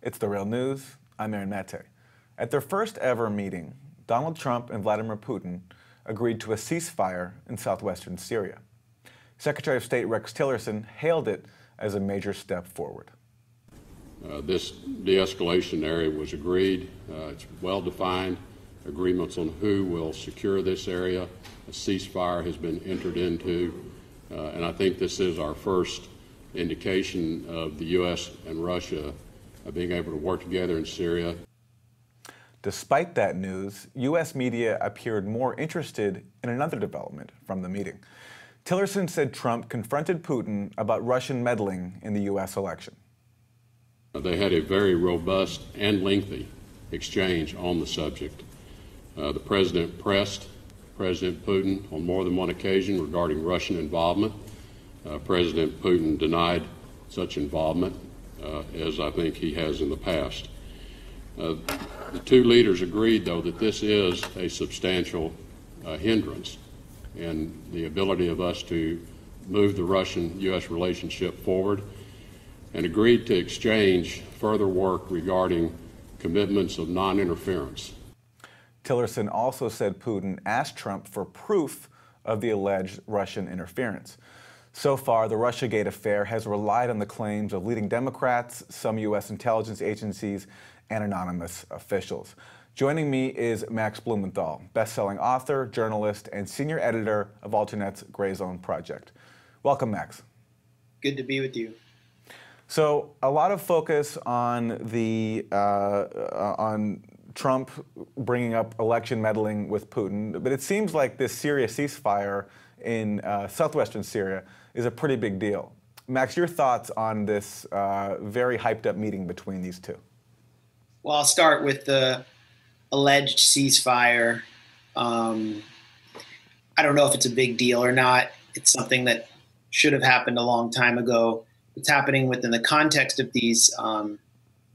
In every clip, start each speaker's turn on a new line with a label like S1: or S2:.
S1: It's The Real News. I'm Aaron Maté. At their first ever meeting, Donald Trump and Vladimir Putin agreed to a ceasefire in southwestern Syria. Secretary of State Rex Tillerson hailed it as a major step forward.
S2: This de-escalation area was agreed. It's well-defined. Agreements on who will secure this area. A ceasefire has been entered into, and I think this is our first indication of the U.S. and Russia being able to work together in Syria.
S1: Despite that news, U.S. media appeared more interested in another development from the meeting. Tillerson said Trump confronted Putin about Russian meddling in the U.S. election.
S2: They had a very robust and lengthy exchange on the subject. The president pressed President Putin on more than one occasion regarding Russian involvement. President Putin denied such involvement, as I think he has in the past. The two leaders agreed, though, that this is a substantial hindrance in the ability of us to move the Russian-U.S. relationship forward, and agreed to exchange further work regarding commitments of non-interference.
S1: Tillerson also said Putin asked Trump for proof of the alleged Russian interference. So far, the Russiagate affair has relied on the claims of leading Democrats, some U.S. intelligence agencies, and anonymous officials. Joining me is Max Blumenthal, best-selling author, journalist, and senior editor of Alternet's Gray Zone Project. Welcome, Max.
S3: Good to be with you.
S1: So, a lot of focus on on Trump bringing up election meddling with Putin, but it seems like this Syria ceasefire in southwestern Syria is a pretty big deal. Max, your thoughts on this very hyped-up meeting between these two?
S3: Well, I'll start with the alleged ceasefire. I don't know if it's a big deal or not. It's something that should have happened a long time ago. It's happening within the context of these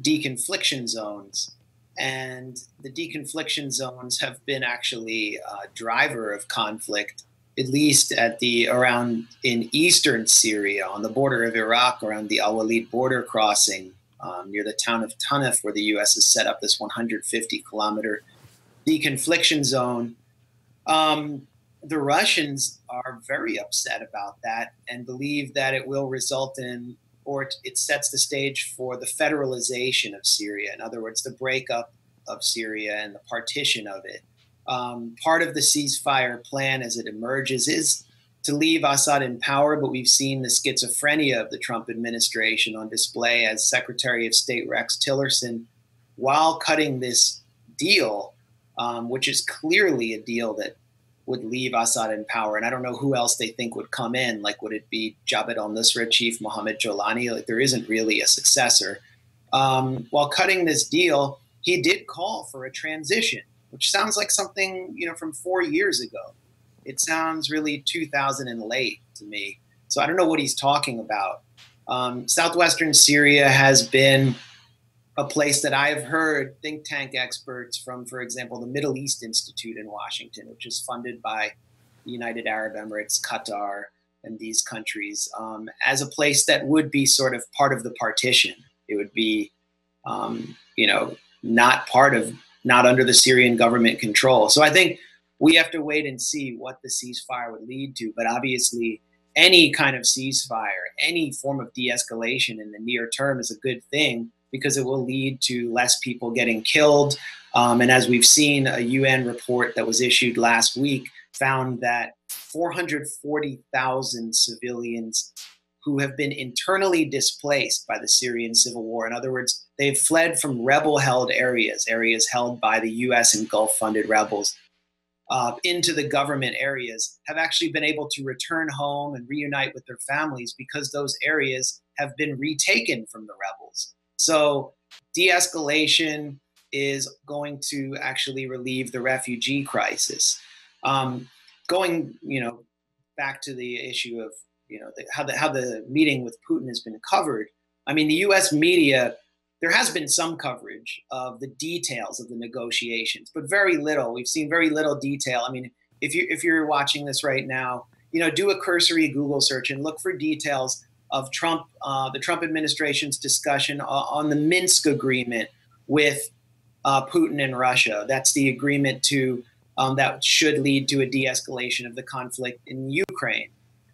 S3: deconfliction zones. And the deconfliction zones have been actually a driver of conflict, at least around in eastern Syria, on the border of Iraq, around the Al-Walid border crossing, near the town of Tanif, where the U.S. has set up this 150-kilometer deconfliction zone. The Russians are very upset about that and believe that it will result in, or it sets the stage for the federalization of Syria. In other words, the breakup of Syria and the partition of it. Part of the ceasefire plan as it emerges is to leave Assad in power, but we've seen the schizophrenia of the Trump administration on display as Secretary of State Rex Tillerson, while cutting this deal, which is clearly a deal that would leave Assad in power. And I don't know who else they think would come in. Like, would it be Jabhat al-Nusra chief Mohammed Jolani? Like, there isn't really a successor. While cutting this deal, he did call for a transition, which sounds like something, from 4 years ago. It sounds really 2000 and late to me. So I don't know what he's talking about. Southwestern Syria has been a place that I've heard think tank experts from, for example, the Middle East Institute in Washington, which is funded by the United Arab Emirates, Qatar, and these countries, as a place that would be sort of part of the partition. It would be, not under the Syrian government control. So I think we have to wait and see what the ceasefire would lead to. But obviously, any kind of ceasefire, any form of de-escalation in the near term is a good thing, because it will lead to less people getting killed. And as we've seen, a UN report that was issued last week found that 440,000 civilians who have been internally displaced by the Syrian civil war. In other words, they've fled from rebel-held areas held by the US and Gulf-funded rebels, into the government areas, have actually been able to return home and reunite with their families because those areas have been retaken from the rebels. So de-escalation is going to actually relieve the refugee crisis. Going, back to the issue of, how the meeting with Putin has been covered. I mean, the U.S. media, there has been some coverage of the details of the negotiations, but very little. We've seen very little detail. I mean, if you're watching this right now, do a cursory Google search and look for details of the Trump administration's discussion on the Minsk agreement with Putin and Russia. That's the agreement that should lead to a de-escalation of the conflict in Ukraine.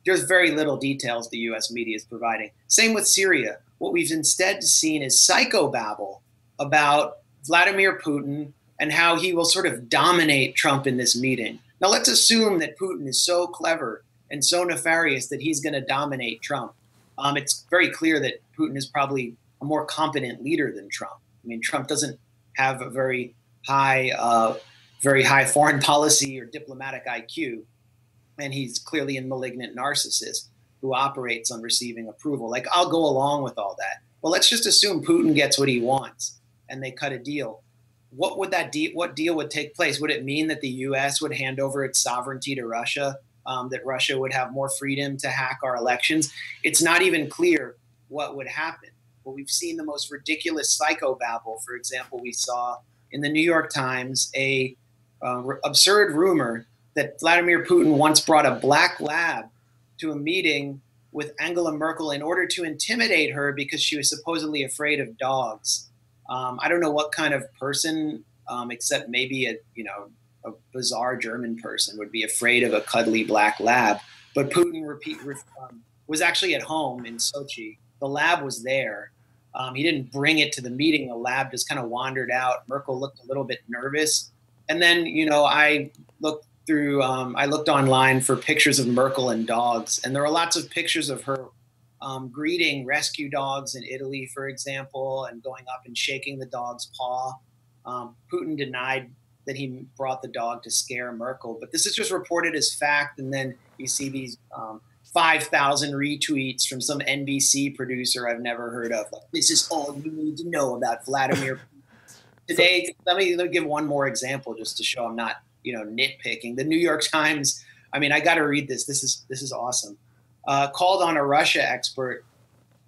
S3: There's very little details the U.S. media is providing. Same with Syria. What we've instead seen is psychobabble about Vladimir Putin and how he will sort of dominate Trump in this meeting. Now, let's assume that Putin is so clever and so nefarious that he's going to dominate Trump. It's very clear that Putin is probably a more competent leader than Trump. I mean, Trump doesn't have a very high foreign policy or diplomatic IQ, and he's clearly a malignant narcissist who operates on receiving approval. Like, I'll go along with all that. Well, let's just assume Putin gets what he wants and they cut a deal. What deal would take place? Would it mean that the U.S. would hand over its sovereignty to Russia? That Russia would have more freedom to hack our elections? It's not even clear what would happen. But we've seen the most ridiculous psychobabble. For example, we saw in the New York Times a absurd rumor that Vladimir Putin once brought a black lab to a meeting with Angela Merkel in order to intimidate her because she was supposedly afraid of dogs. I don't know what kind of person, except maybe a bizarre German person, would be afraid of a cuddly black lab. But Putin was actually at home in Sochi. The lab was there. He didn't bring it to the meeting. The lab just kind of wandered out. Merkel looked a little bit nervous. And then, I looked online for pictures of Merkel and dogs, and there are lots of pictures of her greeting rescue dogs in Italy, for example, and going up and shaking the dog's paw. Putin denied that he brought the dog to scare Merkel, but this is just reported as fact. And then you see these 5,000 retweets from some NBC producer I've never heard of. Like, this is all you need to know about Vladimir Putin. Today, let me give one more example just to show I'm not, nitpicking. The New York Times, I got to read this. This is awesome. Called on a Russia expert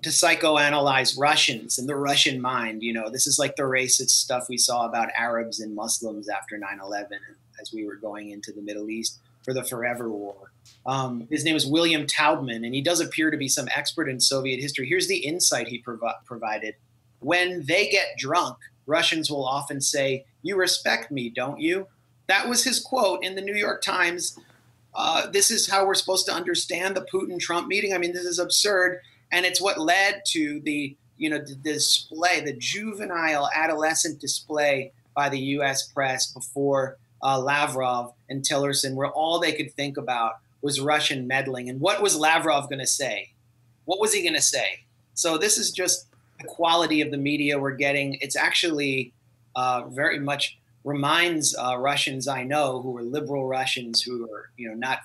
S3: to psychoanalyze Russians and the Russian mind. This is like the racist stuff we saw about Arabs and Muslims after 9/11 as we were going into the Middle East for the Forever War. His name is William Taubman, and he does appear to be some expert in Soviet history. Here's the insight he provided. When they get drunk, Russians will often say, "You respect me, don't you?" That was his quote in the New York Times. This is how we're supposed to understand the Putin-Trump meeting. This is absurd. And it's what led to the display, the juvenile adolescent display by the U.S. press before Lavrov and Tillerson, where all they could think about was Russian meddling. And what was Lavrov going to say? What was he going to say? So this is just the quality of the media we're getting. It's actually very much reminds Russians I know who are liberal Russians who are not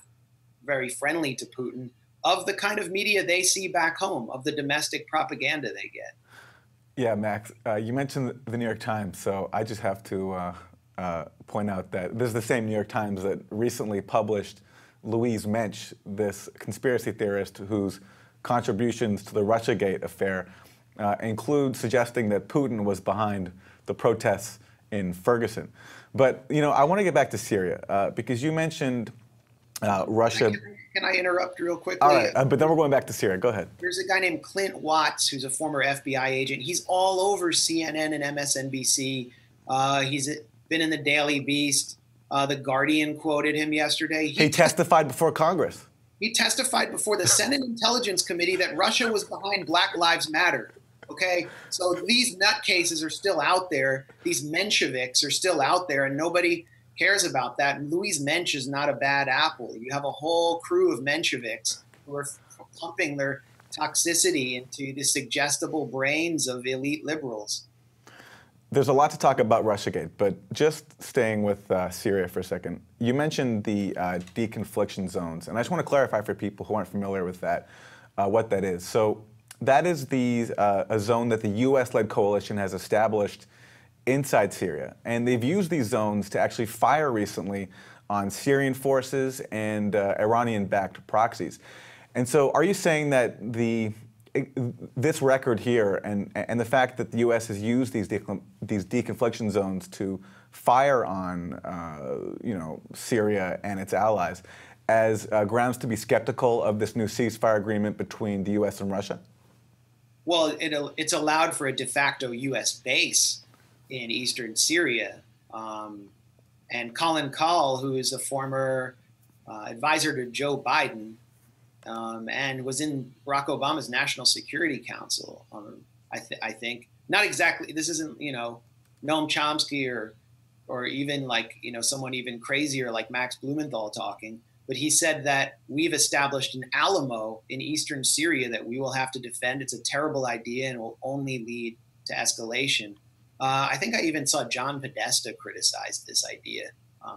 S3: very friendly to Putin of the kind of media they see back home, of the domestic propaganda they get.
S1: Yeah, Max, you mentioned the New York Times, so I just have to point out that this is the same New York Times that recently published Louise Mensch, this conspiracy theorist whose contributions to the Russiagate affair include suggesting that Putin was behind the protests in Ferguson. But, I want to get back to Syria because you mentioned Russia.
S3: Can I interrupt real quickly?
S1: All right, but then we're going back to Syria. Go ahead.
S3: There's a guy named Clint Watts, who's a former FBI agent. He's all over CNN and MSNBC. He's been in the Daily Beast. The Guardian quoted him yesterday.
S1: He testified before Congress.
S3: He testified before the Senate Intelligence Committee that Russia was behind Black Lives Matter. Okay, so these nutcases are still out there. These Mensheviks are still out there, and nobody cares about that. And Louise Mensch is not a bad apple. You have a whole crew of Mensheviks who are pumping their toxicity into the suggestible brains of elite liberals.
S1: There's a lot to talk about Russiagate, but just staying with Syria for a second, you mentioned the deconfliction zones, and I just want to clarify for people who aren't familiar with that, what that is. So that is a zone that the U.S.-led coalition has established inside Syria, and they've used these zones to actually fire recently on Syrian forces and Iranian-backed proxies. And so are you saying that this record here and the fact that the U.S. has used these deconfliction zones to fire on Syria and its allies, as grounds to be skeptical of this new ceasefire agreement between the U.S. and Russia?
S3: Well, it's allowed for a de facto U.S. base in eastern Syria. And Colin Kahl, who is a former advisor to Joe Biden and was in Barack Obama's National Security Council, I think, not exactly, this isn't, Noam Chomsky or even like, someone even crazier like Max Blumenthal talking, but he said that we've established an Alamo in eastern Syria that we will have to defend. It's a terrible idea and will only lead to escalation. I think I even saw John Podesta criticize this idea.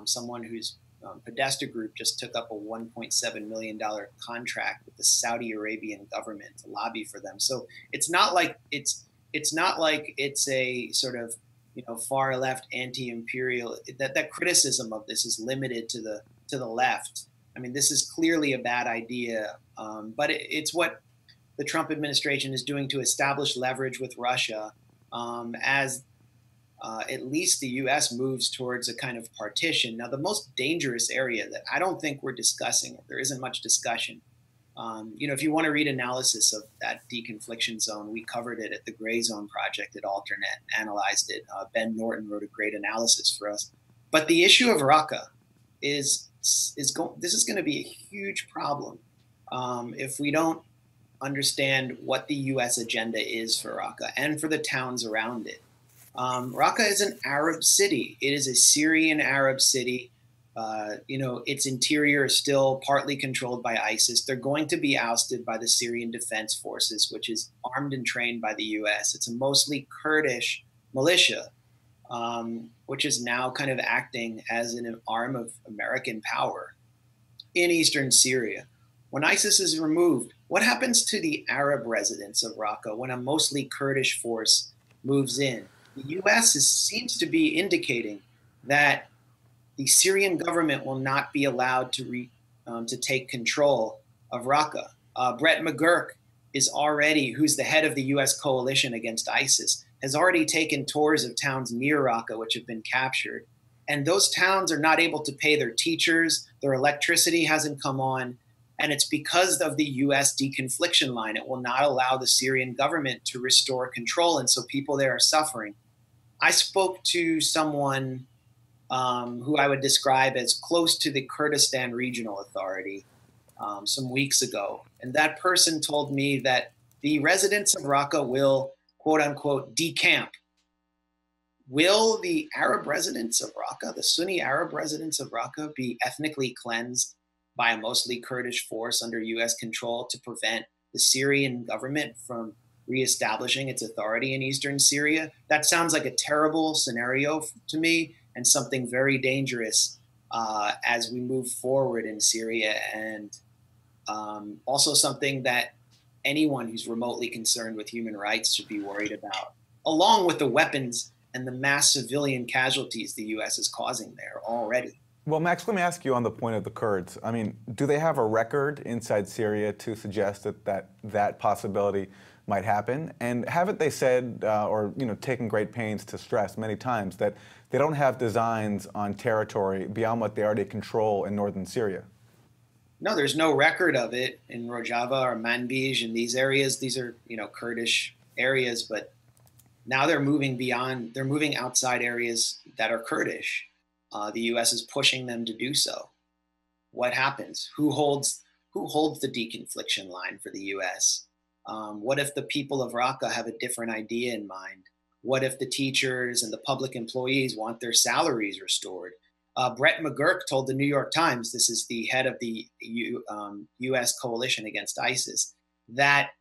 S3: Someone whose Podesta group just took up a $1.7 million contract with the Saudi Arabian government to lobby for them. So it's not like it's a sort of far left anti-imperial. That criticism of this is limited to the left. I mean, this is clearly a bad idea, but it's what the Trump administration is doing to establish leverage with Russia as at least the U.S. moves towards a kind of partition. Now, the most dangerous area that I don't think we're discussing, there isn't much discussion. If you want to read analysis of that deconfliction zone, we covered it at the Gray Zone Project at Alternet, analyzed it. Ben Norton wrote a great analysis for us. But the issue of Raqqa this is going to be a huge problem if we don't understand what the U.S. agenda is for Raqqa and for the towns around it. Raqqa is an Arab city. It is a Syrian Arab city. Its interior is still partly controlled by ISIS. They're going to be ousted by the Syrian Defense Forces, which is armed and trained by the U.S. It's a mostly Kurdish militia, which is now kind of acting as an arm of American power in eastern Syria. When ISIS is removed, what happens to the Arab residents of Raqqa when a mostly Kurdish force moves in? The U.S. seems to be indicating that the Syrian government will not be allowed to take control of Raqqa. Brett McGurk who's the head of the U.S. coalition against ISIS, has already taken tours of towns near Raqqa which have been captured. And those towns are not able to pay their teachers, their electricity hasn't come on, and it's because of the U.S. deconfliction line. It will not allow the Syrian government to restore control, and so people there are suffering. I spoke to someone who I would describe as close to the Kurdistan Regional Authority some weeks ago. And that person told me that the residents of Raqqa will, quote unquote, decamp. Will the Arab residents of Raqqa, the Sunni Arab residents of Raqqa, be ethnically cleansed by a mostly Kurdish force under US control to prevent the Syrian government from reestablishing its authority in eastern Syria? That sounds like a terrible scenario to me, and something very dangerous as we move forward in Syria, and also something that anyone who's remotely concerned with human rights should be worried about, along with the weapons and the mass civilian casualties the U.S. is causing there already.
S1: Well, Max, let me ask you on the point of the Kurds. I mean, do they have a record inside Syria to suggest that possibility might happen? And haven't they said, or taken great pains to stress many times, that they don't have designs on territory beyond what they already control in northern Syria?
S3: No, there's no record of it in Rojava or Manbij and these areas. These are, Kurdish areas, but now they're moving beyond, they're moving outside areas that are Kurdish. The U.S. is pushing them to do so. What happens? Who holds the deconfliction line for the U.S.? What if the people of Raqqa have a different idea in mind? What if the teachers and the public employees want their salaries restored? Brett McGurk told the New York Times, this is the head of the U.S. coalition against ISIS, that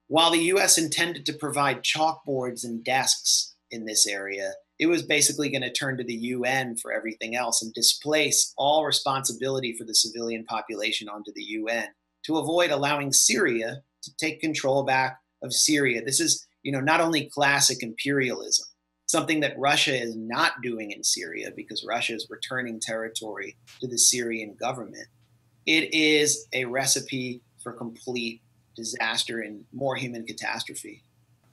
S3: while the U.S. intended to provide chalkboards and desks in this area, it was basically going to turn to the UN for everything else and displace all responsibility for the civilian population onto the UN to avoid allowing Syria to take control back of Syria. This is, not only classic imperialism, something that Russia is not doing in Syria because Russia is returning territory to the Syrian government. It is a recipe for complete disaster and more human catastrophe.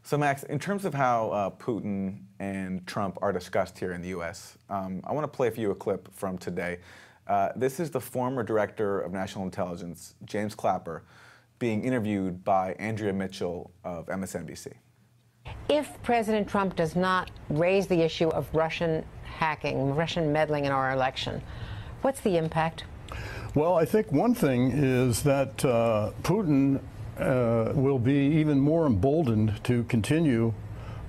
S1: So, Max, in terms of how Putin and Trump are discussed here in the U.S., I want to play for you a clip from today. This is the former Director of National Intelligence, James Clapper, being interviewed by Andrea Mitchell of MSNBC.
S4: If President Trump does not raise the issue of Russian hacking, Russian meddling in our election, what's the impact?
S5: Well, I think one thing is that Putin will be even more emboldened to continue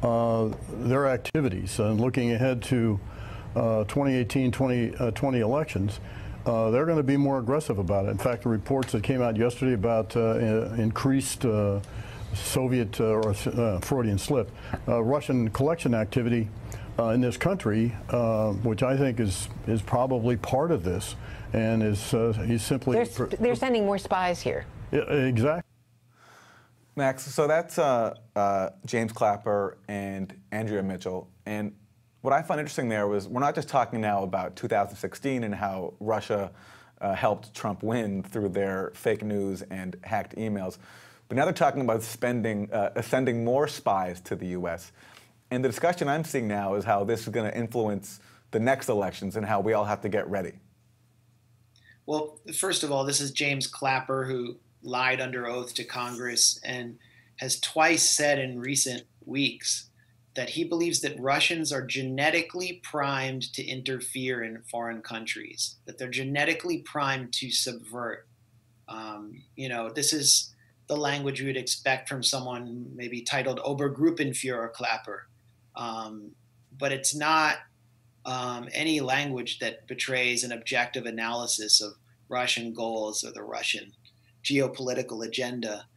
S5: their activities. And looking ahead to 2018, 2020 elections, they're going to be more aggressive about it. In fact, the reports that came out yesterday about increased Soviet or Freudian slip, Russian collection activity in this country, which I think is probably part of this, and he's simply
S4: they're sending more spies here.
S5: Yeah, exactly.
S1: Max, so that's James Clapper and Andrea Mitchell, and what I find interesting there was we're not just talking now about 2016 and how Russia helped Trump win through their fake news and hacked emails, but now they're talking about sending more spies to the U.S. And the discussion I'm seeing now is how this is going to influence the next elections and how we all have to get ready.
S3: Well, first of all, this is James Clapper, who lied under oath to Congress and has twice said in recent weeks that he believes that Russians are genetically primed to interfere in foreign countries, that they're genetically primed to subvert. This is the language you would expect from someone maybe titled Obergruppenführer Clapper. But it's not any language that betrays an objective analysis of Russian goals or the Russian geopolitical agenda.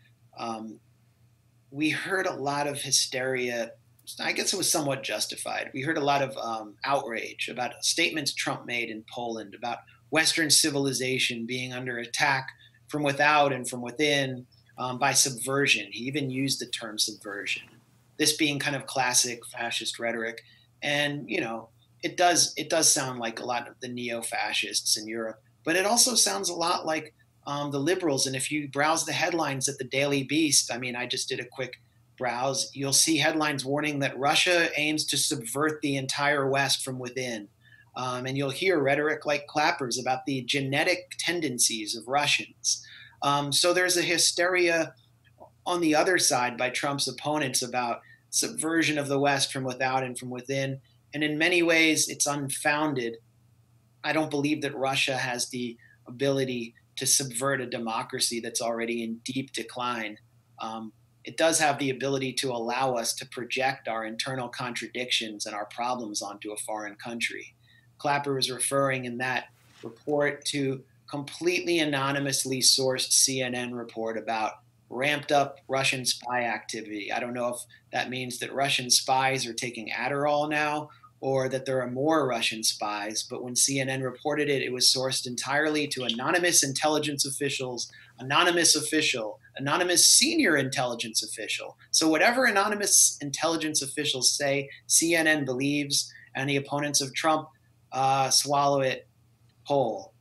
S3: We heard a lot of hysteria. I guess it was somewhat justified. We heard a lot of outrage about statements Trump made in Poland about Western civilization being under attack from without and from within by subversion. He even used the term subversion, this being kind of classic fascist rhetoric. And, it does sound like a lot of the neo-fascists in Europe, but it also sounds a lot like the liberals. And if you browse the headlines at the Daily Beast, I just did a quick browse, you'll see headlines warning that Russia aims to subvert the entire West from within. And you'll hear rhetoric like Clapper's about the genetic tendencies of Russians. So there's a hysteria on the other side by Trump's opponents about subversion of the West from without and from within. And in many ways, it's unfounded. I don't believe that Russia has the ability to subvert a democracy that's already in deep decline. It does have the ability to allow us to project our internal contradictions and our problems onto a foreign country. Clapper was referring in that report to completely anonymously sourced CNN report about ramped up Russian spy activity. I don't know if that means that Russian spies are taking Adderall now or that there are more Russian spies. But when CNN reported it, it was sourced entirely to anonymous intelligence officials, anonymous official, anonymous senior intelligence official. So whatever anonymous intelligence officials say, CNN believes, and the opponents of Trump swallow it whole.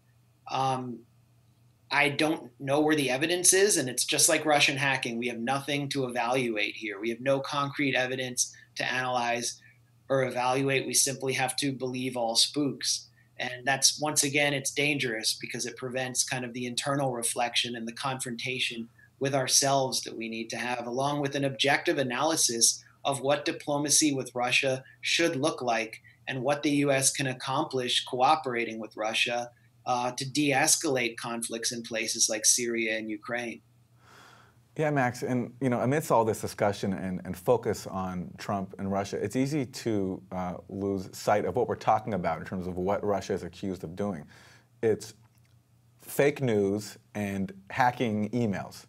S3: I don't know where the evidence is, and it's just like Russian hacking. We have nothing to evaluate here. We have no concrete evidence to analyze or evaluate. We simply have to believe all spooks. And that's, once again, it's dangerous because it prevents kind of the internal reflection and the confrontation with ourselves that we need to have, along with an objective analysis of what diplomacy with Russia should look like and what the U.S. can accomplish cooperating with Russia to de-escalate conflicts in places like Syria and Ukraine.
S1: Yeah, Max, and amidst all this discussion and focus on Trump and Russia, it's easy to lose sight of what we're talking about in terms of what Russia is accused of doing. It's fake news and hacking emails,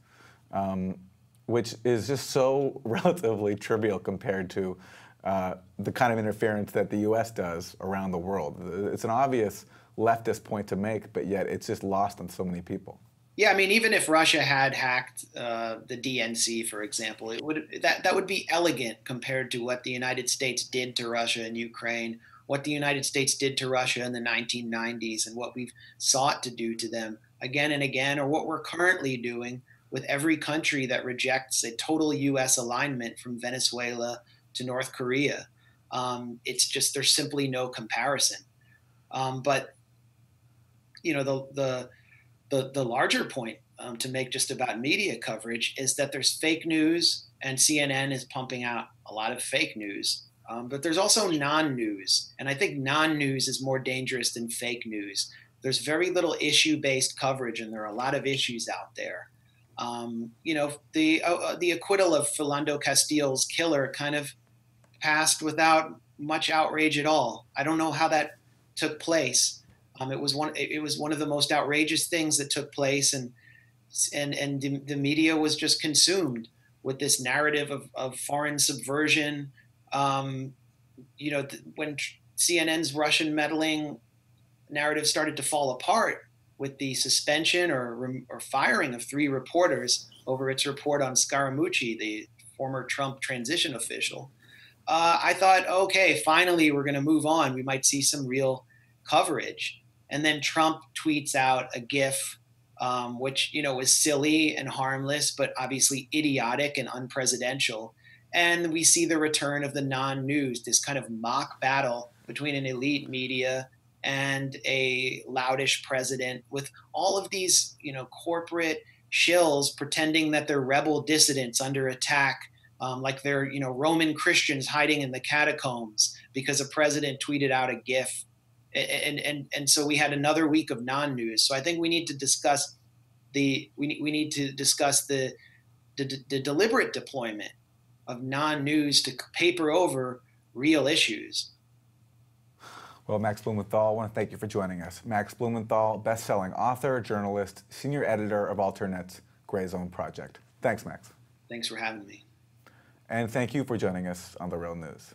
S1: which is just so relatively trivial compared to the kind of interference that the U.S. does around the world. It's an obvious leftist point to make, but yet it's just lost on so many people.
S3: Yeah, even if Russia had hacked the DNC, for example, that would be elegant compared to what the United States did to Russia and Ukraine, what the United States did to Russia in the 1990s, and what we've sought to do to them again and again, or what we're currently doing with every country that rejects a total U.S. alignment from Venezuela to North Korea. It's just there's simply no comparison. But you know, the larger point to make just about media coverage is that there's fake news, and CNN is pumping out a lot of fake news. But there's also non-news, and I think non-news is more dangerous than fake news. There's very little issue-based coverage, and there are a lot of issues out there. You know, the acquittal of Philando Castile's killer kind of passed without much outrage at all. I don't know how that took place. It was one of the most outrageous things that took place, and the media was just consumed with this narrative of foreign subversion. You know, when CNN's Russian meddling narrative started to fall apart with the suspension or firing of 3 reporters over its report on Scaramucci, the former Trump transition official, I thought, okay, finally we're going to move on. We might see some real coverage. And then Trump tweets out a GIF, which, you know, was silly and harmless, but obviously idiotic and unpresidential. And we see the return of the non-news, this kind of mock battle between an elite media and a loudish president, with all of these, you know, corporate shills pretending that they're rebel dissidents under attack, like they're, you know, Roman Christians hiding in the catacombs because a president tweeted out a GIF. And so we had another week of non-news. So I think we need to discuss the deliberate deployment of non-news to paper over real issues.
S1: Well, Max Blumenthal, I want to thank you for joining us. Max Blumenthal, best-selling author, journalist, senior editor of Alternet's Gray Zone Project. Thanks, Max.
S3: Thanks for having me.
S1: And thank you for joining us on The Real News.